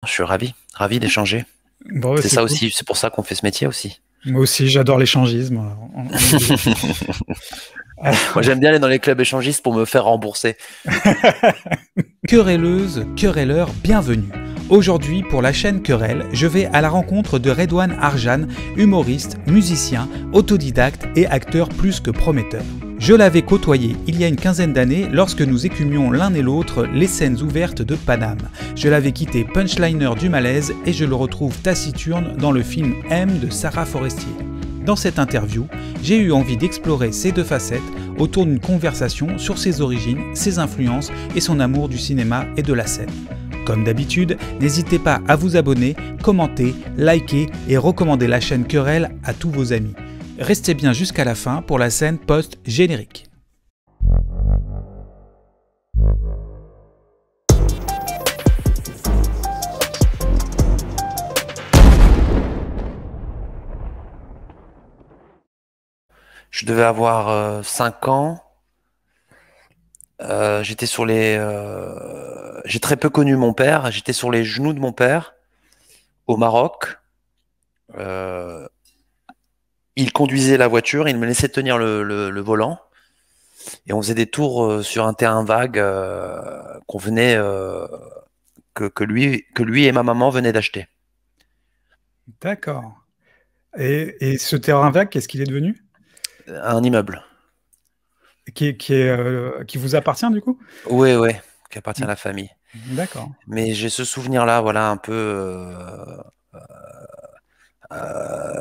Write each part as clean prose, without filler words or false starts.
Je suis ravi d'échanger. Bon, ouais, C'est c'est ça cool. aussi, c'est pour ça qu'on fait ce métier aussi. Moi aussi, j'adore l'échangisme. On est deux. Moi, j'aime bien aller dans les clubs échangistes pour me faire rembourser. Querelleuses, querelleurs, bienvenue. Aujourd'hui, pour la chaîne Querelle, je vais à la rencontre de Redouane Arjan, humoriste, musicien, autodidacte et acteur plus que prometteur. Je l'avais côtoyé il y a une quinzaine d'années lorsque nous écumions l'un et l'autre les scènes ouvertes de Paname. Je l'avais quitté punchliner du malaise et je le retrouve taciturne dans le film M de Sarah Forestier. Dans cette interview, j'ai eu envie d'explorer ces deux facettes autour d'une conversation sur ses origines, ses influences et son amour du cinéma et de la scène. Comme d'habitude, n'hésitez pas à vous abonner, commenter, liker et recommander la chaîne Querelle à tous vos amis. Restez bien jusqu'à la fin pour la scène post-générique. Je devais avoir 5 ans. J'étais sur les. J'ai très peu connu mon père. J'étais sur les genoux de mon père au Maroc. Euh, il conduisait la voiture, il me laissait tenir le volant et on faisait des tours sur un terrain vague qu'on venait que lui et ma maman venaient d'acheter. D'accord. Et ce terrain vague, qu'est-ce qu'il est devenu? Un immeuble. Qui vous appartient du coup? Oui, oui, qui appartient à la famille. D'accord. Mais j'ai ce souvenir-là, voilà, un peu.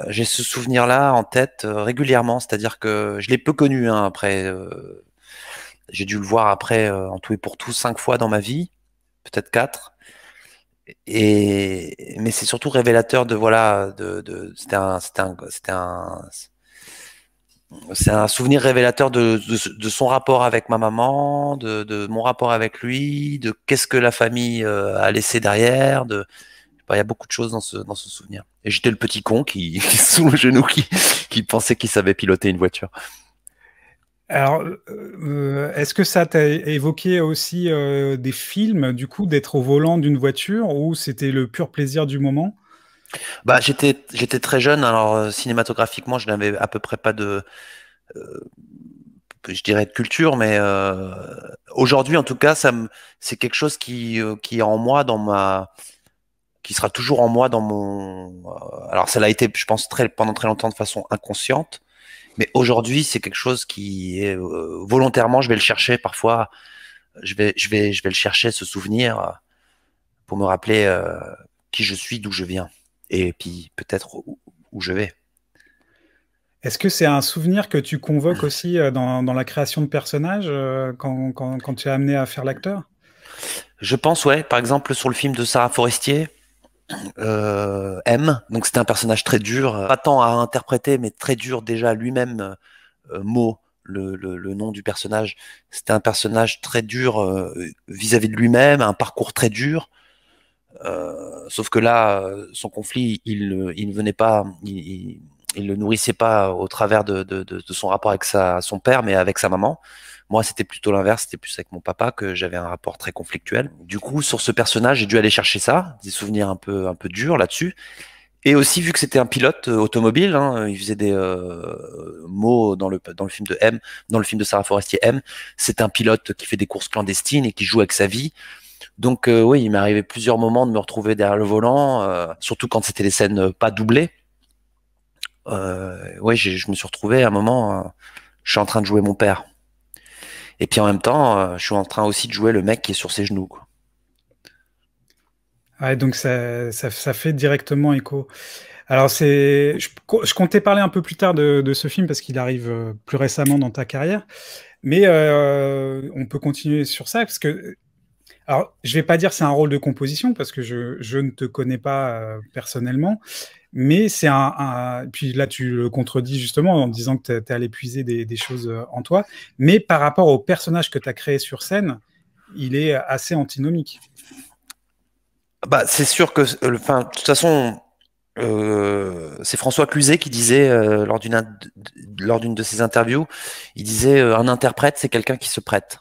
J'ai ce souvenir-là en tête régulièrement, c'est-à-dire que je l'ai peu connu hein, après. J'ai dû le voir après en tout et pour tout 5 fois dans ma vie, peut-être 4. Mais c'est surtout révélateur de voilà, c'est un souvenir révélateur de son rapport avec ma maman, de mon rapport avec lui, de qu'est-ce que la famille a laissé derrière, il y a beaucoup de choses dans ce souvenir. Et j'étais le petit con qui sous le genou, qui pensait qu'il savait piloter une voiture. Alors, est-ce que ça t'a évoqué aussi des films, du coup, d'être au volant d'une voiture ou c'était le pur plaisir du moment? Bah, j'étais très jeune, alors cinématographiquement, je n'avais à peu près pas euh, je dirais de culture, mais aujourd'hui, en tout cas, c'est quelque chose qui est en moi, qui sera toujours en moi dans mon. Alors, ça l'a été, je pense, pendant très longtemps de façon inconsciente, mais aujourd'hui, c'est quelque chose qui est volontairement, je vais le chercher parfois, je vais le chercher, ce souvenir, pour me rappeler qui je suis, d'où je viens, et puis peut-être où je vais. Est-ce que c'est un souvenir que tu convoques aussi dans la création de personnages quand tu es amené à faire l'acteur? Je pense, ouais, par exemple, sur le film de Sarah Forestier, M, donc c'était un personnage très dur, pas tant à interpréter, mais très dur déjà lui-même, mot, le nom du personnage. C'était un personnage très dur vis-à-vis de lui-même, un parcours très dur. Sauf que là, son conflit, il ne venait pas, il le nourrissait pas au travers de son rapport avec son père, mais avec sa maman. Moi, c'était plutôt l'inverse, c'était plus avec mon papa que j'avais un rapport très conflictuel. Du coup, sur ce personnage, j'ai dû aller chercher ça, des souvenirs un peu durs là-dessus. Et aussi, vu que c'était un pilote automobile, hein, il faisait des mots dans le film de M, dans le film de Sarah Forestier M, c'est un pilote qui fait des courses clandestines et qui joue avec sa vie. Donc oui, il m'est arrivé plusieurs moments de me retrouver derrière le volant, surtout quand c'était des scènes pas doublées. Oui, je me suis retrouvé à un moment, je suis en train de jouer mon père. Et puis en même temps, je suis en train aussi de jouer le mec qui est sur ses genoux, quoi. Ouais, donc ça fait directement écho. Alors, je comptais parler un peu plus tard de ce film parce qu'il arrive plus récemment dans ta carrière, mais on peut continuer sur ça parce que, alors, je vais pas dire c'est un rôle de composition parce que je ne te connais pas personnellement, mais c'est puis là, tu le contredis justement en disant que tu es allé puiser des choses en toi, mais par rapport au personnage que tu as créé sur scène, il est assez antinomique. Bah, c'est sûr que, enfin, de toute façon, c'est François Cluzet qui disait lors d'une de ses interviews, il disait un interprète, c'est quelqu'un qui se prête.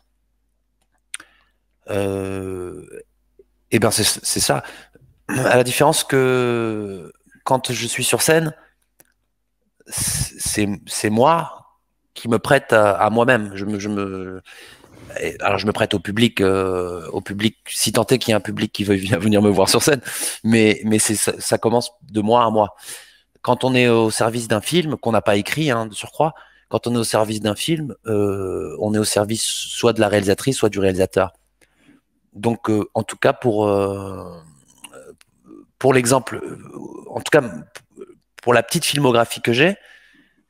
Euh, et ben c'est ça. À la différence que quand je suis sur scène, c'est moi qui me prête à moi-même. Alors je me prête au public, si tant est qu'il y a un public qui veut venir me voir sur scène, mais ça commence de moi à moi. Quand on est au service d'un film qu'on n'a pas écrit, hein, de surcroît, quand on est au service d'un film, on est au service soit de la réalisatrice, soit du réalisateur. Donc, en tout cas, pour l'exemple, en tout cas, pour la petite filmographie que j'ai,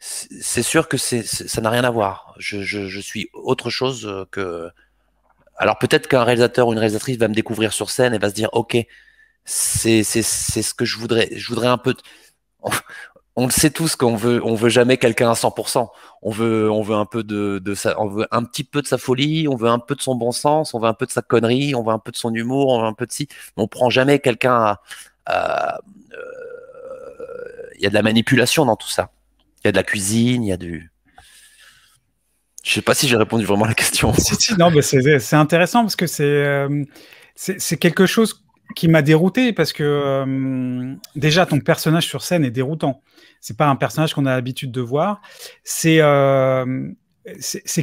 c'est sûr que ça n'a rien à voir. Je suis autre chose que. Alors peut-être qu'un réalisateur ou une réalisatrice va me découvrir sur scène et va se dire, ok, c'est ce que je voudrais. Je voudrais un peu. On le sait tous qu'on veut jamais quelqu'un à 100%. On veut un peu on veut un petit peu de sa folie, on veut un peu de son bon sens, on veut un peu de sa connerie, on veut un peu de son humour, on veut un peu de si. On prend jamais quelqu'un il y a de la manipulation dans tout ça. Il y a de la cuisine, il y a du. Je sais pas si j'ai répondu vraiment à la question. Si, non, mais c'est intéressant parce que c'est quelque chose qui m'a dérouté parce que déjà ton personnage sur scène est déroutant. C'est pas un personnage qu'on a l'habitude de voir. C'est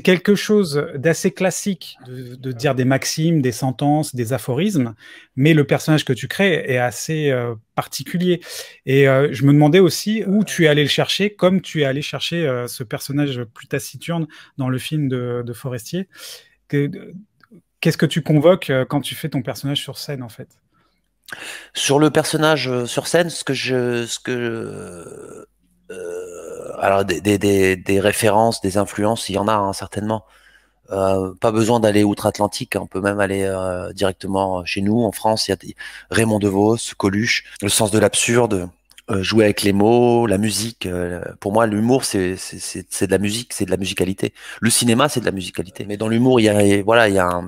quelque chose d'assez classique de dire des maximes, des sentences, des aphorismes, mais le personnage que tu crées est assez particulier. Et je me demandais aussi où tu es allé le chercher, comme tu es allé chercher ce personnage plus taciturne dans le film de Forestier. Qu'est-ce que tu convoques quand tu fais ton personnage sur scène, en fait? Sur le personnage sur scène, alors des références, des influences, il y en a hein, certainement. Pas besoin d'aller outre-Atlantique, hein, on peut même aller directement chez nous en France. Il y a Raymond DeVos, Coluche, le sens de l'absurde, jouer avec les mots, la musique. Pour moi, l'humour c'est de la musique, c'est de la musicalité. Le cinéma c'est de la musicalité, mais dans l'humour il y a voilà il y a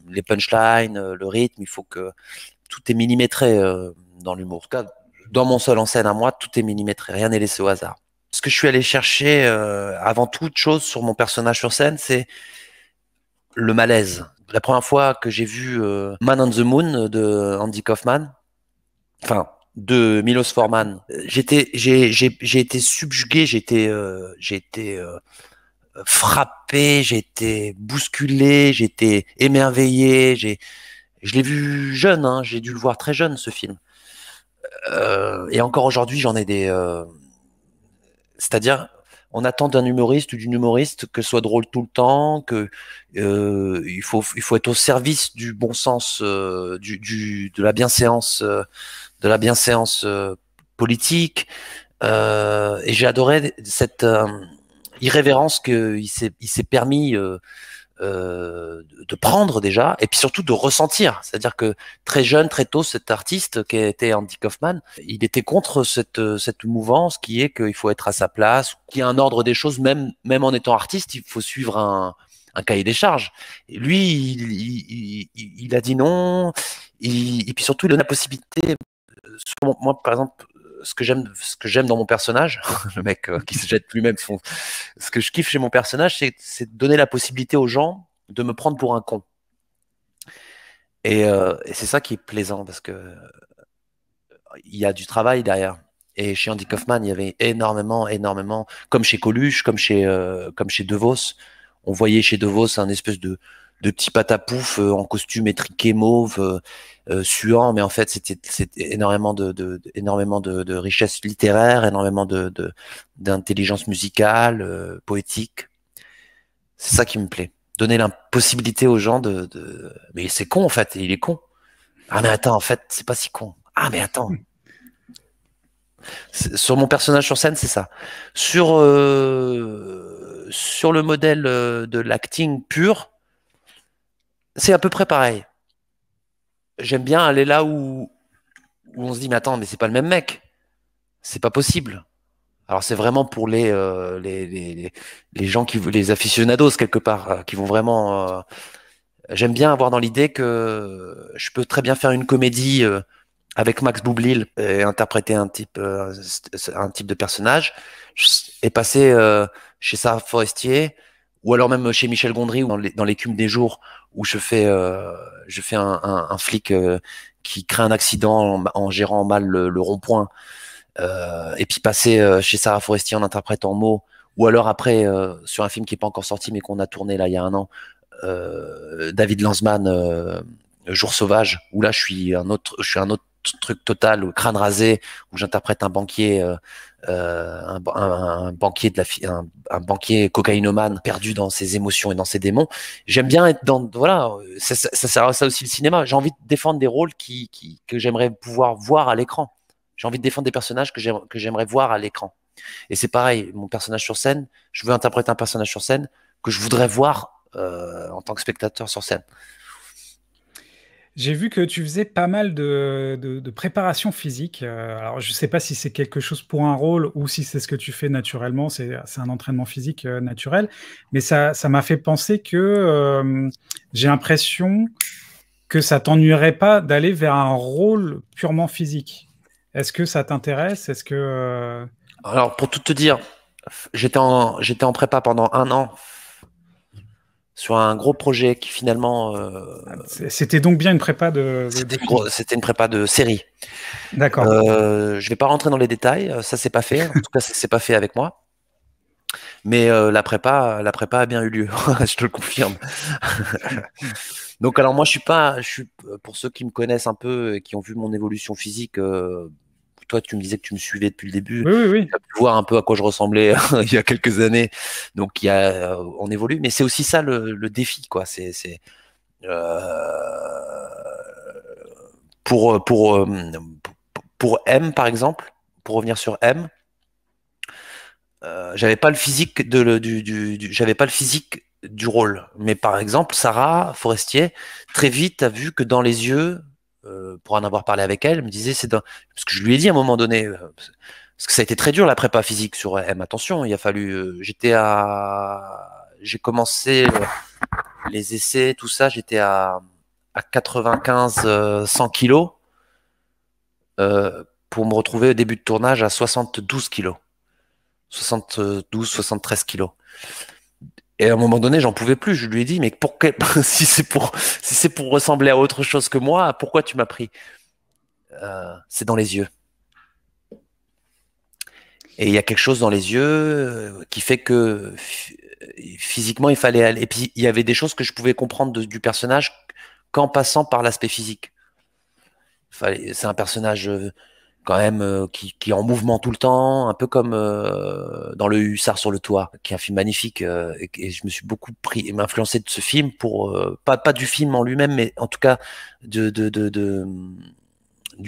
les punchlines, le rythme. Il faut que tout est millimétré dans l'humour. En tout cas, dans mon seul en scène à moi, tout est millimétré, rien n'est laissé au hasard. Ce que je suis allé chercher avant toute chose sur mon personnage sur scène, c'est le malaise. La première fois que j'ai vu Man on the Moon de Andy Kaufman, enfin de Milos Forman, j'ai été subjugué, j'ai été frappé, j'ai été bousculé, j'ai été émerveillé. Je l'ai vu jeune, hein, j'ai dû le voir très jeune ce film. Et encore aujourd'hui, j'en ai c'est-à-dire, on attend d'un humoriste ou d'une humoriste que ce soit drôle tout le temps, que il faut être au service du bon sens, de la bienséance politique. Et j'ai adoré cette irrévérence qu'il s'est permis de prendre déjà, et puis surtout de ressentir. C'est-à-dire que très jeune, très tôt, cet artiste qui était Andy Kaufman, il était contre cette mouvance qui est qu'il faut être à sa place, qu'il y a un ordre des choses, même en étant artiste, il faut suivre un cahier des charges. Et lui, il a dit non, et puis surtout, il donne la possibilité, moi par exemple, ce que j'aime dans mon personnage, le mec qui se jette lui-même ce que je kiffe chez mon personnage, c'est de donner la possibilité aux gens de me prendre pour un con. Et c'est ça qui est plaisant parce que il y a du travail derrière. Et chez Andy Kaufman, il y avait énormément, comme chez Coluche, comme chez DeVos. On voyait chez DeVos un espèce de petit patapouf en costume étriqué mauve, suant, mais en fait c'était énormément de richesse littéraire, énormément d'intelligence musicale, poétique. C'est ça qui me plaît. Donner la possibilité aux gens mais c'est con en fait, il est con. Ah mais attends, en fait, c'est pas si con. Ah mais attends. Sur mon personnage sur scène, c'est ça. Sur le modèle de l'acting pur, c'est à peu près pareil. J'aime bien aller là où on se dit mais attends, mais c'est pas le même mec, c'est pas possible. Alors c'est vraiment pour les gens les aficionados quelque part, qui vont vraiment. J'aime bien avoir dans l'idée que je peux très bien faire une comédie avec Max Boublil et interpréter un type de personnage et passer chez Sarah Forestier ou alors même chez Michel Gondry ou dans l'écume des jours où je fais un flic qui crée un accident en gérant mal le rond-point, et puis passer chez Sarah Forestier en interprétant Mo, ou alors après sur un film qui est pas encore sorti mais qu'on a tourné là il y a un an, David Lanzmann, Jour sauvage, où là je suis un autre truc total, crâne rasé, où j'interprète un banquier, un banquier un banquier cocaïnomane perdu dans ses émotions et dans ses démons. J'aime bien être dans, voilà, ça sert à ça aussi le cinéma. J'ai envie de défendre des rôles que j'aimerais pouvoir voir à l'écran. J'ai envie de défendre des personnages que j'aimerais voir à l'écran. Et c'est pareil, mon personnage sur scène, je veux interpréter un personnage sur scène que je voudrais voir en tant que spectateur sur scène. J'ai vu que tu faisais pas mal de préparation physique. Alors, je ne sais pas si c'est quelque chose pour un rôle ou si c'est ce que tu fais naturellement. C'est un entraînement physique naturel. Mais ça m'a fait penser que j'ai l'impression que ça t'ennuierait pas d'aller vers un rôle purement physique. Est-ce que ça t'intéresse? Est-ce que Alors, pour tout te dire, j'étais en prépa pendant 1 an sur un gros projet qui finalement... C'était donc bien une prépa C'était une prépa de série. D'accord. Je vais pas rentrer dans les détails, ça c'est pas fait. En tout cas, c'est pas fait avec moi. Mais la prépa a bien eu lieu, je te le confirme. Donc alors moi je suis pour ceux qui me connaissent un peu et qui ont vu mon évolution physique, toi tu me disais que tu me suivais depuis le début, oui. tu as pu voir un peu à quoi je ressemblais il y a quelques années. Donc on évolue, mais c'est aussi ça le défi, quoi. C'est pour M par exemple, pour revenir sur M. J'avais pas le physique j'avais pas le physique du rôle. Mais par exemple, Sarah Forestier, très vite a vu que dans les yeux, pour en avoir parlé avec elle, me disait parce que je lui ai dit à un moment donné, parce que ça a été très dur la prépa physique sur M. Attention, il a fallu, j'ai commencé les essais, tout ça, j'étais à 95, 100 kilos, pour me retrouver au début de tournage à 72 kilos. 72, 73 kilos. Et à un moment donné, j'en pouvais plus. Je lui ai dit, mais si c'est pour ressembler à autre chose que moi, pourquoi tu m'as pris? C'est dans les yeux. Et il y a quelque chose dans les yeux qui fait que physiquement, il fallait aller. Et puis, il y avait des choses que je pouvais comprendre du personnage qu'en passant par l'aspect physique. C'est un personnage quand même qui est en mouvement tout le temps, un peu comme dans Le Hussard sur le toit, qui est un film magnifique, et je me suis beaucoup influencé de ce film pour pas du film en lui-même, mais en tout cas du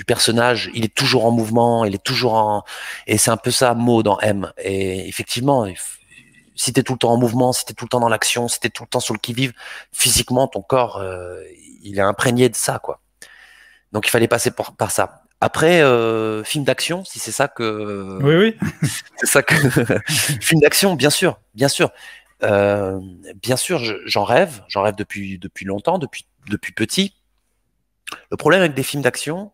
personnage. Il est toujours en mouvement, et c'est un peu ça Mo dans M. Et effectivement, si t'es tout le temps en mouvement, si t'es tout le temps dans l'action, si t'es tout le temps sur le qui-vive, physiquement ton corps il est imprégné de ça, quoi. Donc il fallait passer par ça. Après, film d'action, si c'est ça que... Oui. C'est ça que... Film d'action, bien sûr, bien sûr. Bien sûr, j'en rêve depuis longtemps, depuis petit. Le problème avec des films d'action,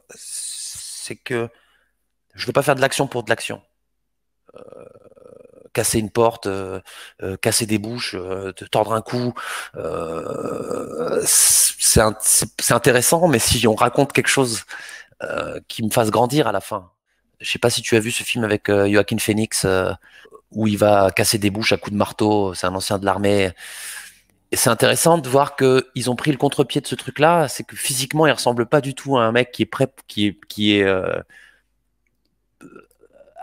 c'est que je veux pas faire de l'action pour de l'action. Casser une porte, casser des bouches, te tordre un cou, c'est intéressant, mais si on raconte quelque chose qui me fasse grandir à la fin. Je sais pas si tu as vu ce film avec Joaquin Phoenix, où il va casser des bouches à coups de marteau. C'est un ancien de l'armée. Et c'est intéressant de voir qu'ils ont pris le contre-pied de ce truc-là. C'est que physiquement, il ressemble pas du tout à un mec qui est prêt, qui est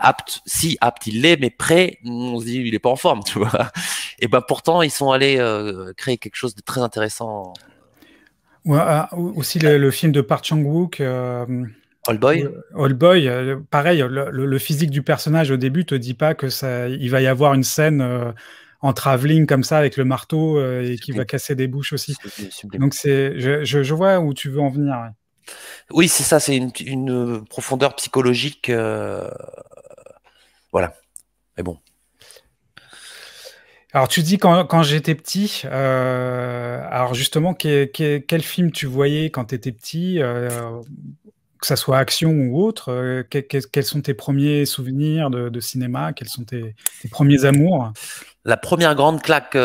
apte. Si, apte, il l'est, mais prêt, on se dit, il est pas en forme, tu vois. Et ben pourtant, ils sont allés créer quelque chose de très intéressant. Ouais, aussi le film de Park Chan-wook. Old Boy. Old Boy, pareil, le physique du personnage au début te dit pas que il va y avoir une scène en travelling comme ça avec le marteau et qui va casser des bouches aussi. Donc je vois où tu veux en venir. Ouais. Oui, c'est ça, c'est une profondeur psychologique. Voilà. Mais bon. Alors tu dis quand j'étais petit, alors justement quel film tu voyais quand tu étais petit, que ça soit action ou autre, quels sont tes premiers souvenirs de cinéma, quels sont tes premiers amours? La première grande claque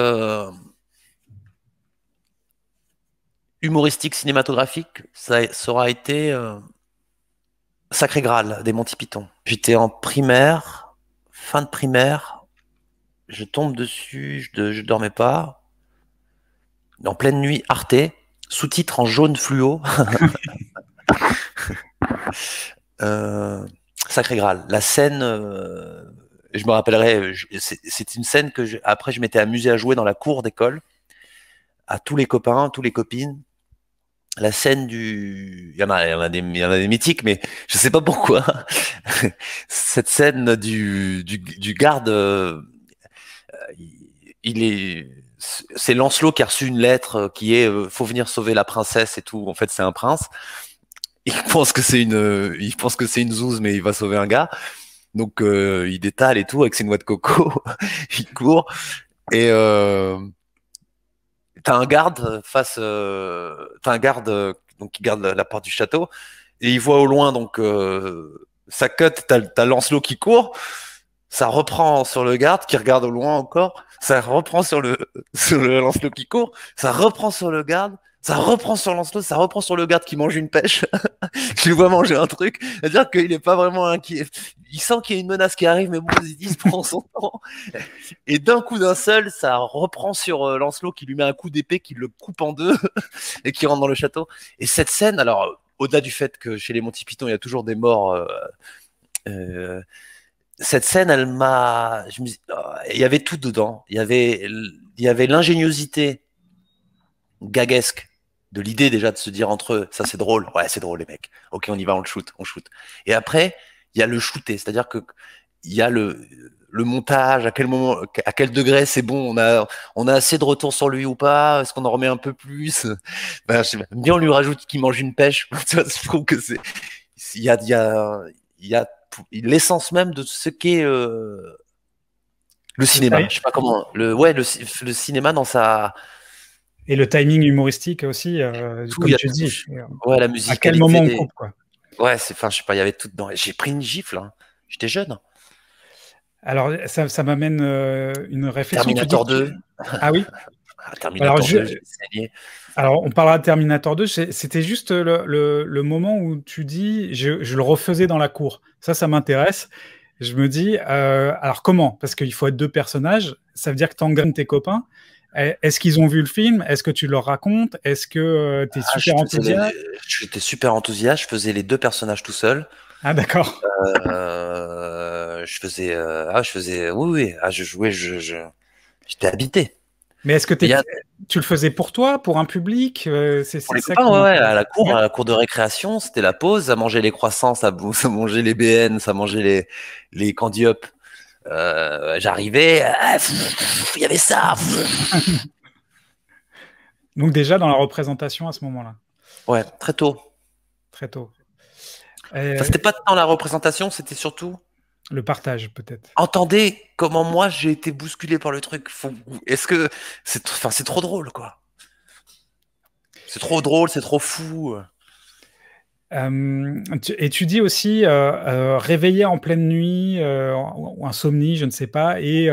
humoristique, cinématographique, ça aura été Sacré Graal des Monty Python. J'étais en primaire, fin de primaire, je tombe dessus, je dormais pas. En pleine nuit, Arte, sous-titres en jaune fluo. Sacré Graal. La scène, je me rappellerai, c'est une scène que après je m'étais amusé à jouer dans la cour d'école, à tous les copains, tous les copines. La scène il y en a des mythiques, mais je sais pas pourquoi. Cette scène du garde, c'est Lancelot qui a reçu une lettre qui est faut venir sauver la princesse et tout. En fait, c'est un prince. Il pense que c'est une zouze, mais il va sauver un gars. Donc il détale et tout avec ses noix de coco. Il court et t'as un garde donc qui garde la porte du château et il voit au loin donc ça cut. T'as Lancelot qui court. Ça reprend sur le garde qui regarde au loin encore. Ça reprend sur le Lancelot qui court. Ça reprend sur le garde. Ça reprend sur Lancelot. Ça reprend sur le garde qui mange une pêche. Je le vois manger un truc. C'est-à-dire qu'il est pas vraiment inquiet. Il sent qu'il y a une menace qui arrive, mais bon, il se prend son temps. Et d'un coup d'un seul, ça reprend sur Lancelot qui lui met un coup d'épée, qui le coupe en deux et qui rentre dans le château. Et cette scène, alors, au-delà du fait que chez les Monty Python, il y a toujours des morts, cette scène, il y avait tout dedans. Il y avait l'ingéniosité gaguesque de l'idée déjà de se dire entre eux, ça c'est drôle, ouais c'est drôle les mecs, ok on y va, on shoot. Et après, il y a le shooter, c'est-à-dire que il y a le montage, à quel moment, à quel degré c'est bon, on a assez de retour sur lui ou pas, est-ce qu'on en remet un peu plus, ben, je sais pas, bien on lui rajoute qu'il mange une pêche, je trouve que il y a l'essence même de ce qu'est le cinéma. Je sais pas comment. Le cinéma dans sa. Et le timing humoristique aussi, comme tu dis. Ouais, la musique. À quel moment on coupe, quoi. Ouais, je sais pas, il y avait tout dedans. J'ai pris une gifle, hein. J'étais jeune. Alors, ça m'amène une réflexion. Terminator 2. Ah oui. Terminator 2, j'ai saigné. Alors, on parlera de Terminator 2. C'était juste le moment où tu dis, je le refaisais dans la cour. Ça m'intéresse. Je me dis, alors comment? Parce qu'il faut être deux personnages. Ça veut dire que tu engraines tes copains. Est-ce qu'ils ont vu le film? Est-ce que tu leur racontes? Est-ce que tu es super enthousiaste? J'étais super enthousiaste. Je faisais les deux personnages tout seul. Ah, d'accord. Je faisais, oui. Ah, je jouais, j'étais habité. Mais est-ce que tu le faisais pour toi, pour un public? Pour les copains, ouais, à la cour de récréation, c'était la pause, ça mangeait les croissants, ça mangeait les BN, ça mangeait les Candy Up. J'arrivais, il y avait ça. Donc déjà dans la représentation à ce moment-là. Ouais, très tôt. Très tôt. Enfin, c'était pas tant la représentation, c'était surtout le partage, peut-être. Entendez comment moi j'ai été bousculé par le truc. Est-ce que c'est trop drôle, quoi. C'est trop drôle, c'est trop fou. Et tu dis aussi réveillé en pleine nuit ou insomnie, je ne sais pas, et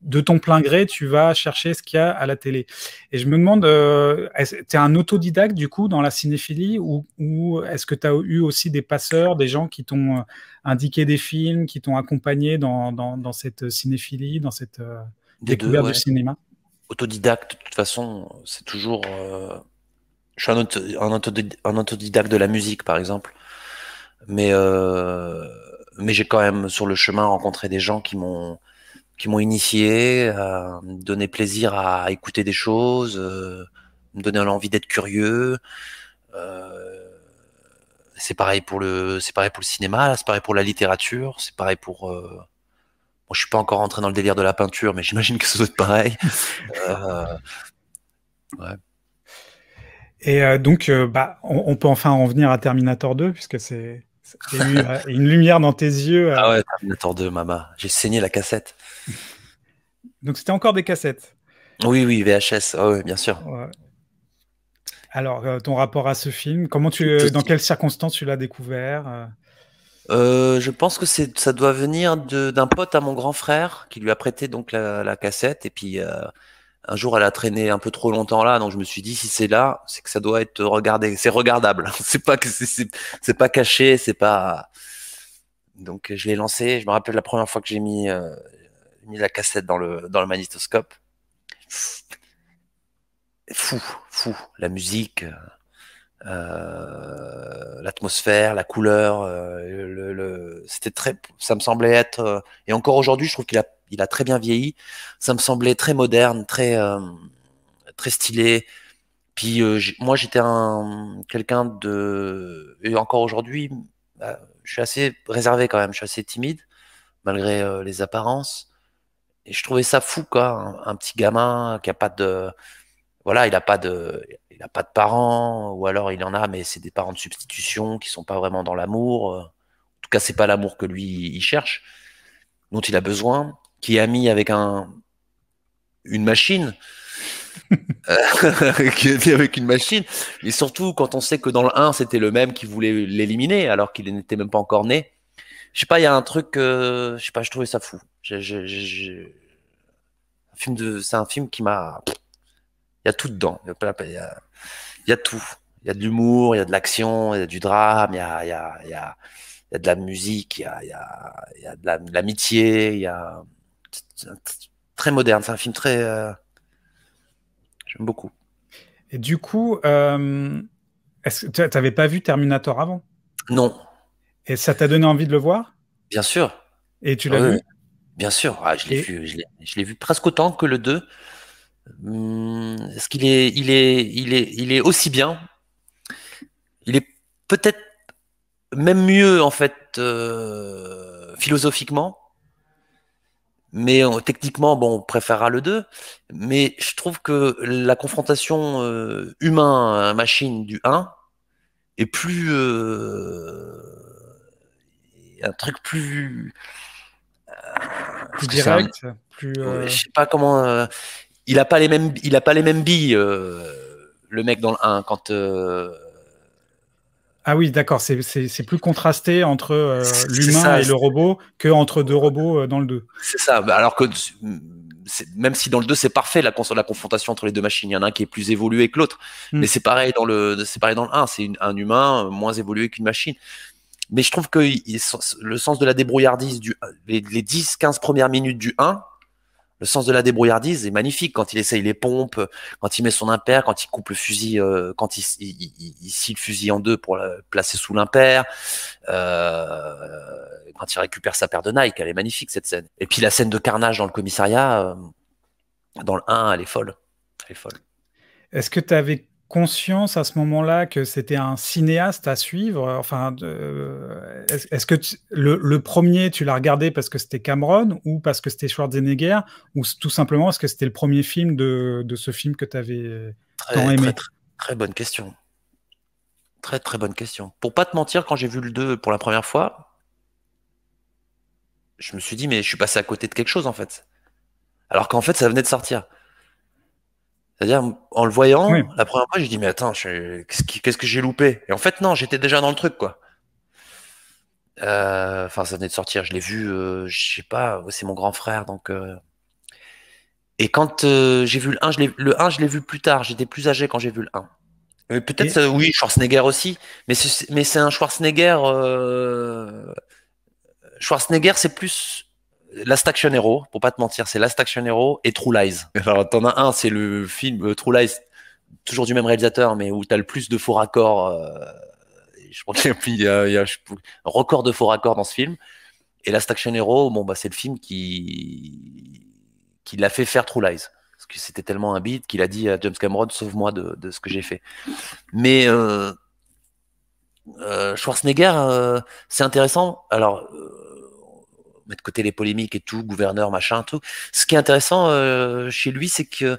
de ton plein gré, tu vas chercher ce qu'il y a à la télé. Et je me demande, tu es un autodidacte du coup dans la cinéphilie ou est-ce que tu as eu aussi des passeurs, des gens qui t'ont indiqué des films, qui t'ont accompagné dans cette cinéphilie, dans cette découverte du cinéma? Autodidacte, de toute façon, c'est toujours... Je suis un autodidacte de la musique, par exemple. Mais j'ai quand même, sur le chemin, rencontré des gens qui m'ont initié, me donné plaisir à écouter des choses, me donner l'envie d'être curieux. C'est pareil pour le cinéma, c'est pareil pour la littérature, c'est pareil pour... Bon, je suis pas encore rentré dans le délire de la peinture, mais j'imagine que ça doit être pareil. Ouais. Et donc, on peut enfin en venir à Terminator 2, puisque c'est une lumière dans tes yeux. Ah ouais, Terminator 2, maman. J'ai saigné la cassette. Donc, c'était encore des cassettes? Oui, VHS, oui, bien sûr. Ouais. Alors, ton rapport à ce film, dans quelles circonstances tu l'as découvert? Je pense que ça doit venir d'un pote à mon grand frère qui lui a prêté donc la cassette, et puis un jour, elle a traîné un peu trop longtemps là, donc je me suis dit, si c'est là, c'est que ça doit être regardé, c'est regardable. C'est pas que c'est pas caché, c'est pas. Donc je l'ai lancé. Je me rappelle la première fois que j'ai mis la cassette dans le magnétoscope. Fou, la musique, l'atmosphère, la couleur, c'était ça me semblait être, et encore aujourd'hui, je trouve il a très bien vieilli. Ça me semblait très moderne, très stylé. Puis moi, j'étais quelqu'un et encore aujourd'hui, je suis assez réservé quand même. Je suis assez timide malgré les apparences. Et je trouvais ça fou, quoi, un petit gamin qui a pas de, voilà, il a pas de parents, ou alors il en a, mais c'est des parents de substitution qui sont pas vraiment dans l'amour. En tout cas, c'est pas l'amour que lui il cherche, dont il a besoin, qui est ami avec une machine, qui est ami avec une machine. Et surtout quand on sait que dans le 1, c'était le même qui voulait l'éliminer, alors qu'il n'était même pas encore né. Je sais pas, il y a un truc, je sais pas, je trouvais ça fou. C'est un film qui m'a. Il y a tout dedans. Il y a tout. Il y a de l'humour, il y a de l'action, il y a du drame, il y a de la musique, il y a de l'amitié, il y a. C'est très moderne. C'est un film très. J'aime beaucoup. Et du coup, est-ce que tu n'avais pas vu Terminator avant? Non. Et ça t'a donné envie de le voir? Bien sûr. Et tu l'as vu? Bien sûr. Ah, je l'ai vu presque autant que le 2. Est-ce qu'il il est aussi bien. Il est peut-être même mieux, en fait, philosophiquement. Mais techniquement, bon, on préférera le 2. Mais je trouve que la confrontation humain-machine du 1 est un truc plus direct, plus. Je sais pas comment. Il a pas les mêmes billes, le mec dans le 1 quand. Ah oui, d'accord, c'est plus contrasté entre l'humain et le robot que entre deux robots dans le 2. C'est ça. Alors que même si dans le 2 c'est parfait la confrontation entre les deux machines, il y en a un qui est plus évolué que l'autre, mais c'est pareil dans le 1, c'est un humain moins évolué qu'une machine. Mais je trouve que le sens de la débrouillardise les 10-15 premières minutes du 1, le sens de la débrouillardise est magnifique quand il essaye les pompes, quand il met son impair, quand il coupe le fusil, quand il scie le fusil en deux pour le placer sous l'impair, quand il récupère sa paire de Nike, elle est magnifique cette scène. Et puis la scène de carnage dans le commissariat, dans le 1, elle est folle. Elle est folle. Est-ce que tu avais conscience à ce moment-là que c'était un cinéaste à suivre? Enfin, est-ce que le premier, tu l'as regardé parce que c'était Cameron ou parce que c'était Schwarzenegger, ou tout simplement parce que c'était le premier film de ce film que tu avais tant aimé? Très bonne question. Très très bonne question. Pour pas te mentir, quand j'ai vu le 2 pour la première fois, je me suis dit, mais je suis passé à côté de quelque chose en fait. Alors qu'en fait, ça venait de sortir. C'est-à-dire, en le voyant, oui, la première fois, j'ai dit, mais attends, qu'est-ce que j'ai loupé? Et en fait, non, j'étais déjà dans le truc, quoi. Enfin, ça venait de sortir, je l'ai vu, je sais pas, c'est mon grand frère, donc. Et quand j'ai vu le 1, je l'ai vu plus tard, j'étais plus âgé quand j'ai vu le 1. Peut-être, oui, Schwarzenegger aussi, mais c'est un Schwarzenegger. Schwarzenegger, c'est plus Last Action Hero, pour pas te mentir, c'est Last Action Hero et True Lies. Alors, t'en as un, c'est le film True Lies, toujours du même réalisateur, mais où t'as le plus de faux raccords. Je crois qu'il y a un record de faux raccords dans ce film. Et Last Action Hero, bon, bah, c'est le film qui l'a fait faire True Lies. Parce que c'était tellement un beat qu'il a dit à James Cameron, sauve-moi de ce que j'ai fait. Mais Schwarzenegger, c'est intéressant. Alors, mettre de côté les polémiques et tout, gouverneur, machin, tout. Ce qui est intéressant chez lui, c'est que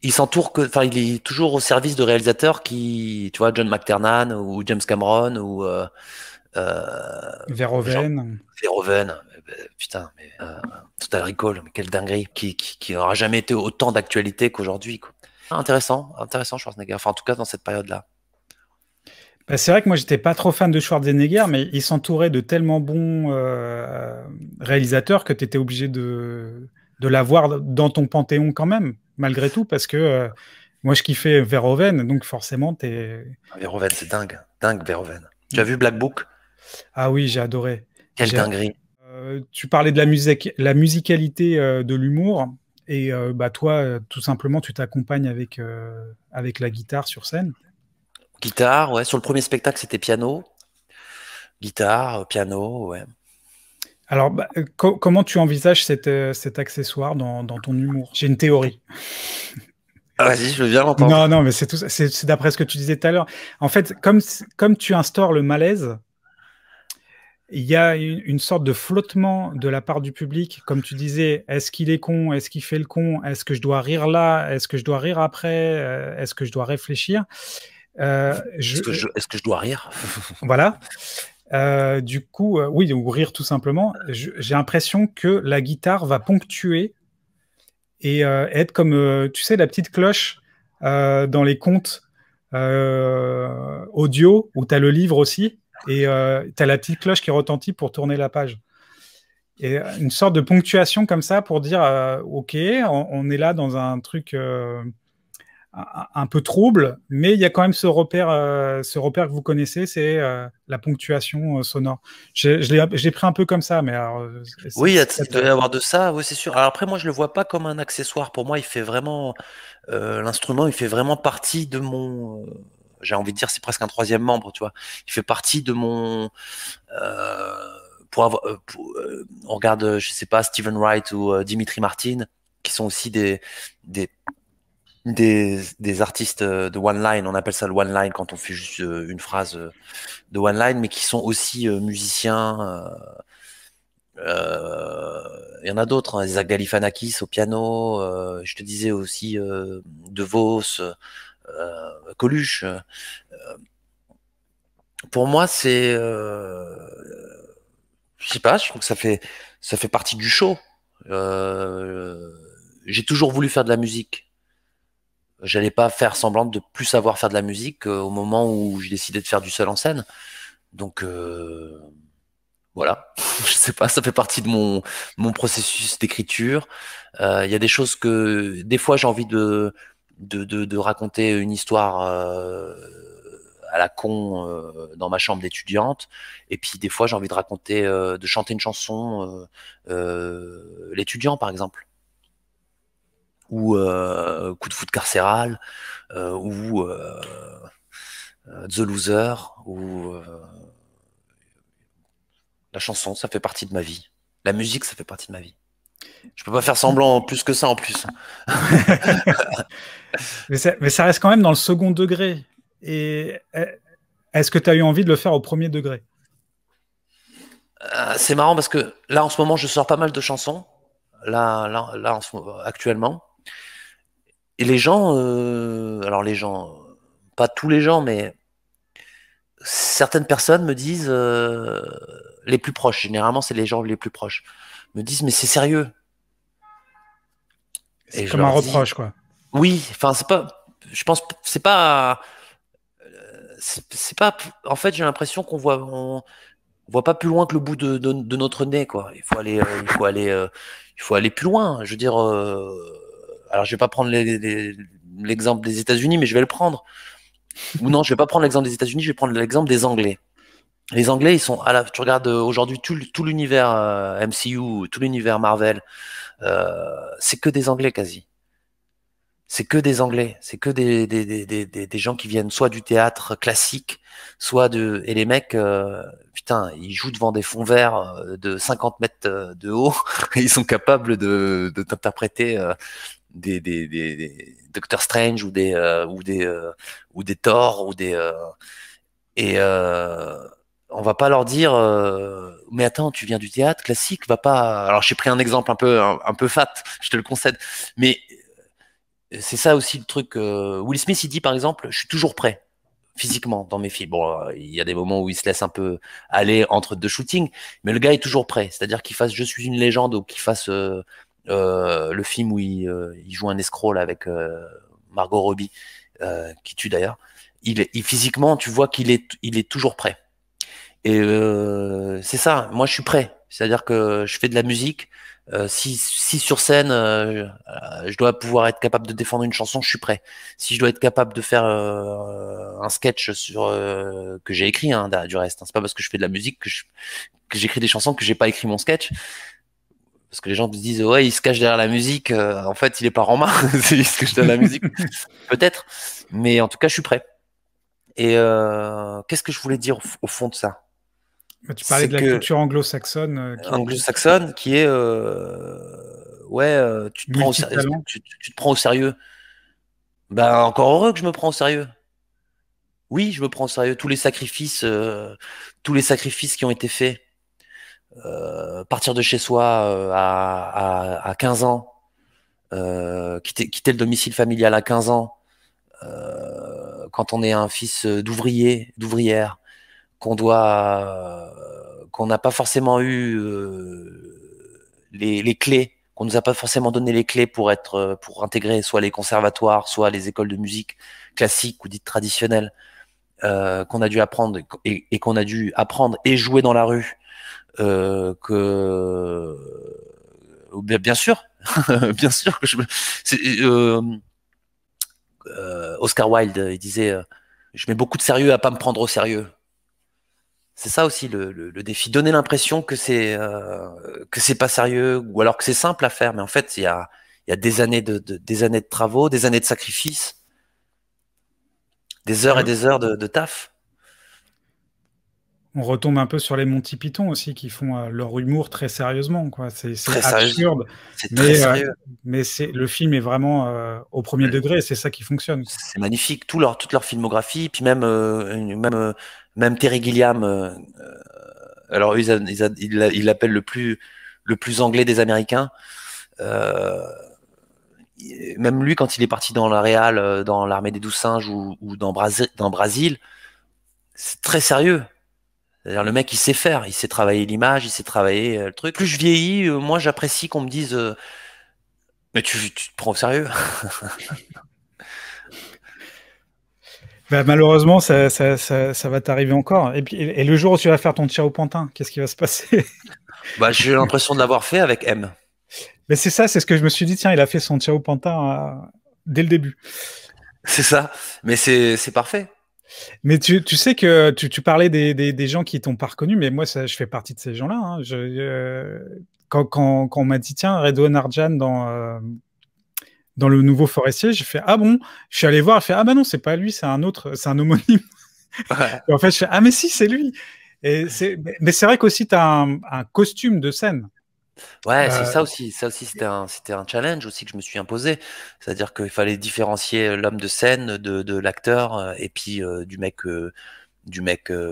il s'entoure il est toujours au service de réalisateurs qui, tu vois, John McTiernan ou James Cameron ou Verhoeven. Putain, mais Total Recall, mais quelle dinguerie, qui n'aura jamais été autant d'actualité qu'aujourd'hui, quoi. Intéressant, Schwarzenegger. Enfin, en tout cas, dans cette période-là. Bah, c'est vrai que moi, j'étais pas trop fan de Schwarzenegger, mais il s'entourait de tellement bons réalisateurs que tu étais obligé de de l'avoir dans ton panthéon quand même, malgré tout, parce que moi, je kiffais Verhoeven, donc forcément, Verhoeven, c'est dingue. Dingue, Verhoeven. Tu as vu Black Book? Ah oui, j'ai adoré. Quelle dinguerie. Tu parlais de la musicalité de l'humour, et bah, toi, tout simplement, tu t'accompagnes avec la guitare sur scène. Guitare, ouais. Sur le premier spectacle, c'était piano. Guitare, piano, ouais. Alors, bah, comment tu envisages cet accessoire dans ton humour? J'ai une théorie. Ah, vas-y, je veux bien l'entendre. Non, non, mais c'est d'après ce que tu disais tout à l'heure. En fait, comme tu instaures le malaise, il y a une sorte de flottement de la part du public. Comme tu disais, est-ce qu'il est con? Est-ce qu'il fait le con? Est-ce que je dois rire là? Est-ce que je dois rire après? Est-ce que je dois réfléchir? Est-ce que je dois rire? Voilà. Du coup, oui, ou rire tout simplement. J'ai l'impression que la guitare va ponctuer et être comme, tu sais, la petite cloche dans les contes audio où tu as le livre aussi et tu as la petite cloche qui retentit pour tourner la page. Et une sorte de ponctuation comme ça pour dire OK, on est là dans un truc un peu trouble, mais il y a quand même ce repère que vous connaissez, c'est la ponctuation sonore. Je l'ai pris un peu comme ça, mais alors, oui, il doit y avoir de ça, oui, c'est sûr. Alors après, moi, je le vois pas comme un accessoire. Pour moi, il fait vraiment l'instrument, il fait vraiment partie de mon. J'ai envie de dire, c'est presque un troisième membre, tu vois. Il fait partie de mon. On regarde, je sais pas, Stephen Wright ou Dimitri Martin, qui sont aussi des artistes de one line, on appelle ça le one line quand on fait juste une phrase de one line, mais qui sont aussi musiciens. Il y en a d'autres, hein, Zach Galifianakis au piano, je te disais aussi De Vos, Coluche. Pour moi, c'est, je sais pas, je trouve que ça fait partie du show. J'ai toujours voulu faire de la musique. J'allais pas faire semblant de plus savoir faire de la musique au moment où j'ai décidé de faire du seul en scène. Donc voilà, je sais pas, ça fait partie de mon processus d'écriture. Il y a des choses que des fois j'ai envie de raconter une histoire à la con dans ma chambre d'étudiante, et puis des fois j'ai envie de raconter, de chanter une chanson, l'étudiant par exemple, ou coup de foot carcéral, ou The Loser, ou la chanson, ça fait partie de ma vie. La musique, ça fait partie de ma vie. Je peux pas faire semblant plus que ça en plus. mais ça reste quand même dans le second degré. Et est-ce que tu as eu envie de le faire au premier degré? C'est marrant parce que là, en ce moment, je sors pas mal de chansons. Là actuellement. Et les gens, alors les gens, pas tous les gens, mais certaines personnes me disent, les plus proches, généralement c'est les gens les plus proches, me disent mais c'est sérieux. C'est comme un reproche, quoi. Oui, enfin c'est pas, je pense, c'est pas, en fait j'ai l'impression on voit pas plus loin que le bout de notre nez, quoi. Il faut aller plus loin. Je veux dire, alors je vais pas prendre l'exemple des États-Unis, mais je vais le prendre. Ou non, je vais pas prendre l'exemple des États-Unis, je vais prendre l'exemple des Anglais. Les Anglais, ils sont tu regardes aujourd'hui tout l'univers MCU, tout l'univers Marvel, c'est que des Anglais quasi. C'est que des Anglais, c'est que des gens qui viennent soit du théâtre classique, et les mecs, putain, ils jouent devant des fonds verts de 50 mètres de haut, et ils sont capables de t'interpréter des Doctor Strange ou des Thor et on va pas leur dire mais attends, tu viens du théâtre classique, va pas. Alors j'ai pris un exemple un peu fat, je te le concède, mais c'est ça aussi le truc. Will Smith, il dit par exemple, je suis toujours prêt physiquement dans mes films. Bon, il y a des moments où il se laisse un peu aller entre deux shootings, mais le gars est toujours prêt. C'est-à-dire qu'il fasse Je suis une légende ou qu'il fasse le film où il joue un escroc là, avec Margot Robbie, qui tue d'ailleurs. Physiquement, tu vois qu'il est toujours prêt. Et c'est ça. Moi, je suis prêt. C'est-à-dire que je fais de la musique. Si sur scène, je dois pouvoir être capable de défendre une chanson, je suis prêt. Si je dois être capable de faire un sketch que j'ai écrit, hein, du reste, hein, c'est pas parce que je fais de la musique que j'écris des chansons que j'ai pas écrit mon sketch. Parce que les gens me disent ouais, il se cache derrière la musique. En fait, il est pas en main. C'est ce que je donne la musique, peut-être. Mais en tout cas, je suis prêt. Et qu'est-ce que je voulais dire au fond de ça? Tu parlais de la culture anglo-saxonne. Anglo-saxonne qui est tu te prends au sérieux. Tu te prends au sérieux. Ben encore heureux que je me prends au sérieux. Oui, je me prends au sérieux. Tous les sacrifices qui ont été faits. Partir de chez soi à 15 ans, quitter le domicile familial à 15 ans, quand on est un fils d'ouvrière, qu'on n'a pas forcément eu les clés, qu'on nous a pas forcément donné les clés pour intégrer soit les conservatoires, soit les écoles de musique classiques ou dites traditionnelles, qu'on a dû apprendre et qu'on a dû apprendre et jouer dans la rue. Bien sûr, bien sûr que Oscar Wilde, il disait je mets beaucoup de sérieux à pas me prendre au sérieux. C'est ça aussi le défi, donner l'impression que c'est pas sérieux ou alors que c'est simple à faire, mais en fait il y a des années de travaux, des années de sacrifices, des heures et des heures de taf. On retombe un peu sur les Monty Python aussi, qui font leur humour très sérieusement, quoi. C'est très absurde, c'est très sérieux. Mais le film est vraiment au premier degré, et c'est ça qui fonctionne. C'est magnifique, toute leur filmographie, puis même Terry Gilliam. Alors eux, ils l'appellent le plus anglais des Américains. Même lui, quand il est parti dans la Réal, dans l'armée des 12 singes ou dans Brasil, c'est très sérieux. C'est-à-dire le mec, il sait faire, il sait travailler l'image, il sait travailler le truc. Plus je vieillis, moi j'apprécie qu'on me dise mais tu te prends au sérieux. Bah, malheureusement, ça va t'arriver encore. Et le jour où tu vas faire ton Ciao Pantin, qu'est-ce qui va se passer? Bah, j'ai l'impression de l'avoir fait avec M. Mais c'est ça, c'est ce que je me suis dit. Tiens, il a fait son Ciao Pantin dès le début. C'est ça, mais c'est parfait. Mais tu sais que tu parlais des gens qui t'ont pas reconnu, mais moi, je fais partie de ces gens-là. Hein. Quand on m'a dit, tiens, Redouane Arjan dans Le Nouveau Forestier, j'ai fait, ah bon, je suis allé voir, je fais, ah bah non, c'est pas lui, c'est un autre, c'est un homonyme. Ouais. Et en fait, je fais, ah mais si, c'est lui. Mais c'est vrai qu'aussi, tu as un costume de scène. Ouais, c'est ça aussi. Ça aussi, c'était un challenge aussi que je me suis imposé. C'est-à-dire qu'il fallait différencier l'homme de scène de l'acteur et puis du mec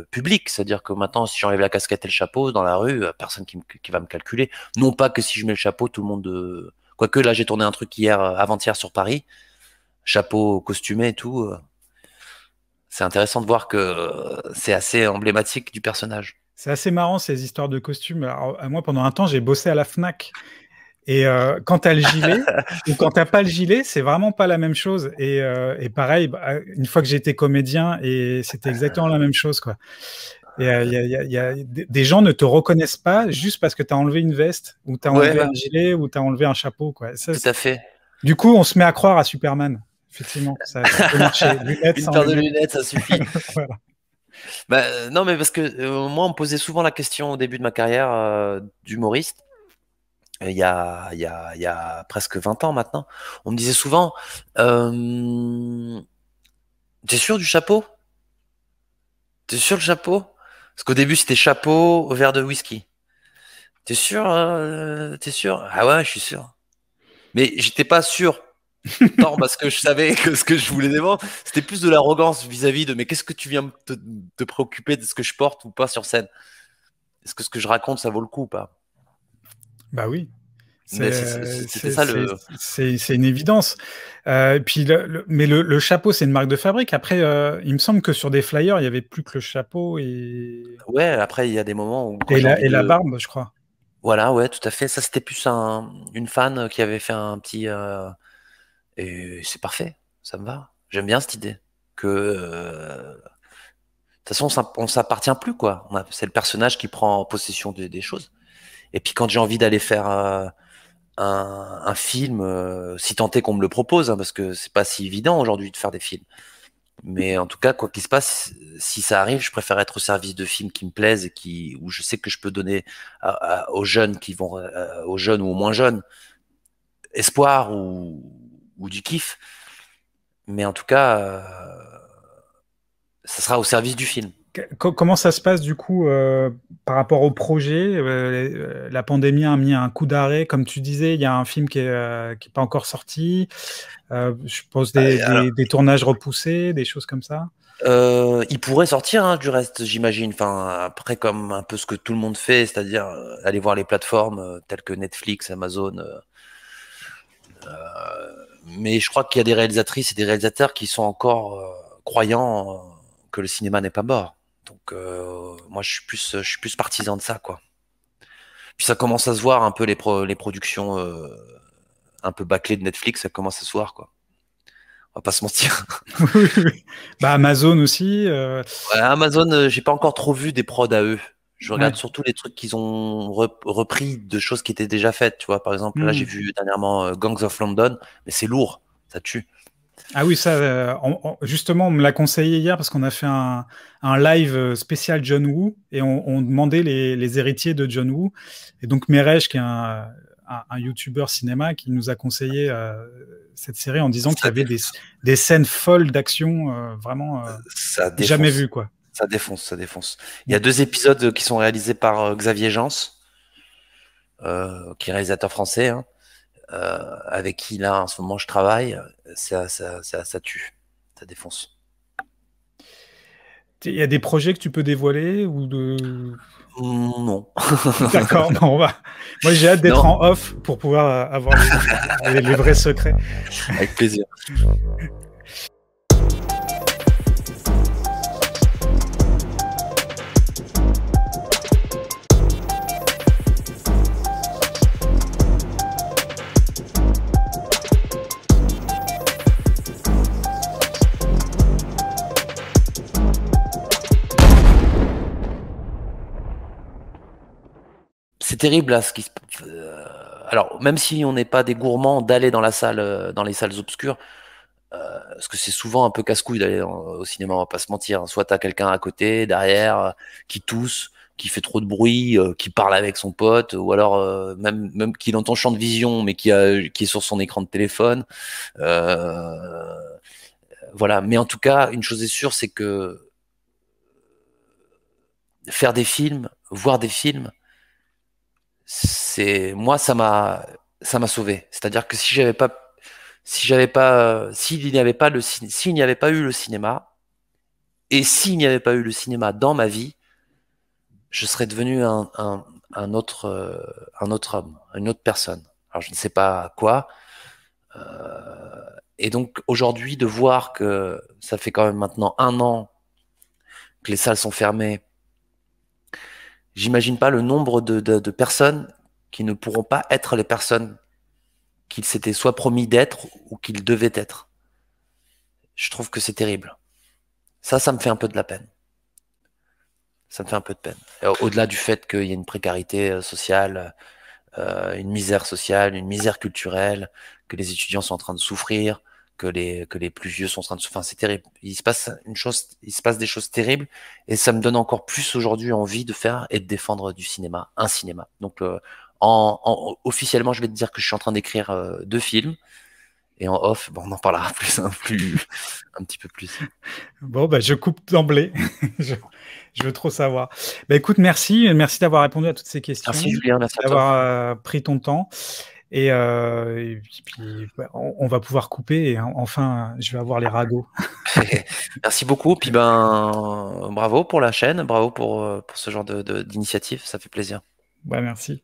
public. C'est-à-dire que maintenant, si j'enlève la casquette et le chapeau dans la rue, personne qui va me calculer. Non pas que si je mets le chapeau, tout le monde. Quoique là, j'ai tourné un truc avant-hier sur Paris, chapeau costumé et tout. C'est intéressant de voir que c'est assez emblématique du personnage. C'est assez marrant ces histoires de costumes. Alors, moi, pendant un temps, j'ai bossé à la Fnac. Et quand tu as le gilet ou quand tu n'as pas le gilet, c'est vraiment pas la même chose. Et pareil, une fois que j'étais comédien, et c'était exactement la même chose, quoi. Et des gens ne te reconnaissent pas juste parce que tu as enlevé une veste, ou tu as enlevé un gilet, ou tu as enlevé un chapeau, quoi. Ça, tout à fait. Du coup, on se met à croire à Superman. Effectivement, ça peut marcher. Une paire de lunettes, ça suffit. Voilà. Bah, non, mais parce que moi, on me posait souvent la question au début de ma carrière d'humoriste. Il y a presque 20 ans maintenant, on me disait souvent t'es sûr du chapeau? T'es sûr le chapeau? Parce qu'au début c'était chapeau, verre de whisky. T'es sûr? T'es sûr? Ah ouais, je suis sûr. Mais j'étais pas sûr. Non, parce que je savais que ce que je voulais défendre, c'était plus de l'arrogance vis-à-vis de mais qu'est-ce que tu viens te préoccuper de ce que je porte ou pas sur scène? Est-ce que ce que je raconte, ça vaut le coup ou pas? Bah oui. C'est une évidence. Puis mais le chapeau, c'est une marque de fabrique. Après, il me semble que sur des flyers, il n'y avait plus que le chapeau et. Ouais, après, il y a des moments où. Et la barbe, je crois. Voilà, ouais, tout à fait. Ça, c'était plus une fan qui avait fait un petit. Et c'est parfait, ça me va. J'aime bien cette idée. Que. De toute façon, on s'appartient plus, quoi. C'est le personnage qui prend possession des choses. Et puis, quand j'ai envie d'aller faire. un film, si tant est qu'on me le propose, hein, parce que c'est pas si évident aujourd'hui de faire des films. Mais en tout cas, quoi qu'il se passe, si ça arrive, je préfère être au service de films qui me plaisent et où je sais que je peux donner aux jeunes aux jeunes ou aux moins jeunes, espoir ou du kiff. Mais en tout cas, ça sera au service du film. Comment ça se passe du coup par rapport au projet? La pandémie a mis un coup d'arrêt, comme tu disais, il y a un film qui est pas encore sorti. Je pose des tournages repoussés, des choses comme ça. Il pourrait sortir du reste, j'imagine. Enfin, après, comme un peu ce que tout le monde fait, c'est-à-dire aller voir les plateformes telles que Netflix, Amazon. Mais je crois qu'il y a des réalisatrices et des réalisateurs qui sont encore croyants que le cinéma n'est pas mort. Donc moi, je suis plus partisan de ça, quoi. Puis ça commence à se voir un peu les productions un peu bâclées de Netflix, ça commence à se voir, quoi. On va pas se mentir. Oui, oui. Bah, Amazon aussi. Ouais, Amazon, j'ai pas encore trop vu des prods à eux. Je regarde Ouais. surtout les trucs qu'ils ont repris de choses qui étaient déjà faites. Tu vois, par exemple, là, j'ai vu dernièrement Gangs of London, mais c'est lourd, ça tue. Ah oui, ça, justement, on me l'a conseillé hier parce qu'on a fait un live spécial John Woo et on demandait les héritiers de John Woo. Et donc Merej, qui est un YouTuber cinéma, qui nous a conseillé cette série en disant qu'il y avait des scènes folles d'action vraiment Ça défonce. jamais vues, quoi. Ça défonce, ça défonce. Il y a 2 épisodes qui sont réalisés par Xavier Jans, qui est réalisateur français, hein, avec qui là en ce moment je travaille. Ça tue, ça défonce. Il y a des projets que tu peux dévoiler ou de... Non. D'accord, bon, moi j'ai hâte d'être en off pour pouvoir avoir les vrais secrets. Avec plaisir. C'est terrible là, alors même si on n'est pas des gourmands d'aller dans la salle, dans les salles obscures, parce que c'est souvent un peu casse-couille d'aller au cinéma, on va pas se mentir, hein. Soit t'as quelqu'un à côté, derrière, qui tousse, qui fait trop de bruit, qui parle avec son pote, ou alors même qui est dans ton champ de vision, mais qui est sur son écran de téléphone. Voilà. Mais en tout cas, une chose est sûre, c'est que faire des films, voir des films, moi ça m'a sauvé. C'est-à-dire que s'il n'y avait pas eu le cinéma, et s'il n'y avait pas eu le cinéma dans ma vie, je serais devenu un autre homme, une autre personne. Alors je ne sais pas quoi. Et donc aujourd'hui, de voir que ça fait quand même maintenant 1 an que les salles sont fermées, j'imagine pas le nombre de personnes qui ne pourront pas être les personnes qu'ils s'étaient soit promis d'être ou qu'ils devaient être. Je trouve que c'est terrible. Ça me fait un peu de la peine. Ça me fait un peu de peine. Au-delà du fait qu'il y ait une précarité sociale, une misère sociale, une misère culturelle, que les étudiants sont en train de souffrir, que les plus vieux sont en train de souffrir. Enfin, c'est terrible. Il se passe des choses terribles, et ça me donne encore plus aujourd'hui envie de faire et de défendre du cinéma, un cinéma. Donc, officiellement, je vais te dire que je suis en train d'écrire 2 films, et en off, on en parlera un petit peu plus. Bon, bah, je coupe d'emblée. Je veux trop savoir. Bah, écoute, merci d'avoir répondu à toutes ces questions. Merci Julien, merci à toi. D'avoir pris ton temps. Et puis, on va pouvoir couper et enfin, je vais avoir les ragots. Merci beaucoup. Puis bravo pour la chaîne, bravo pour ce genre d'initiative, ça fait plaisir. Ouais, merci.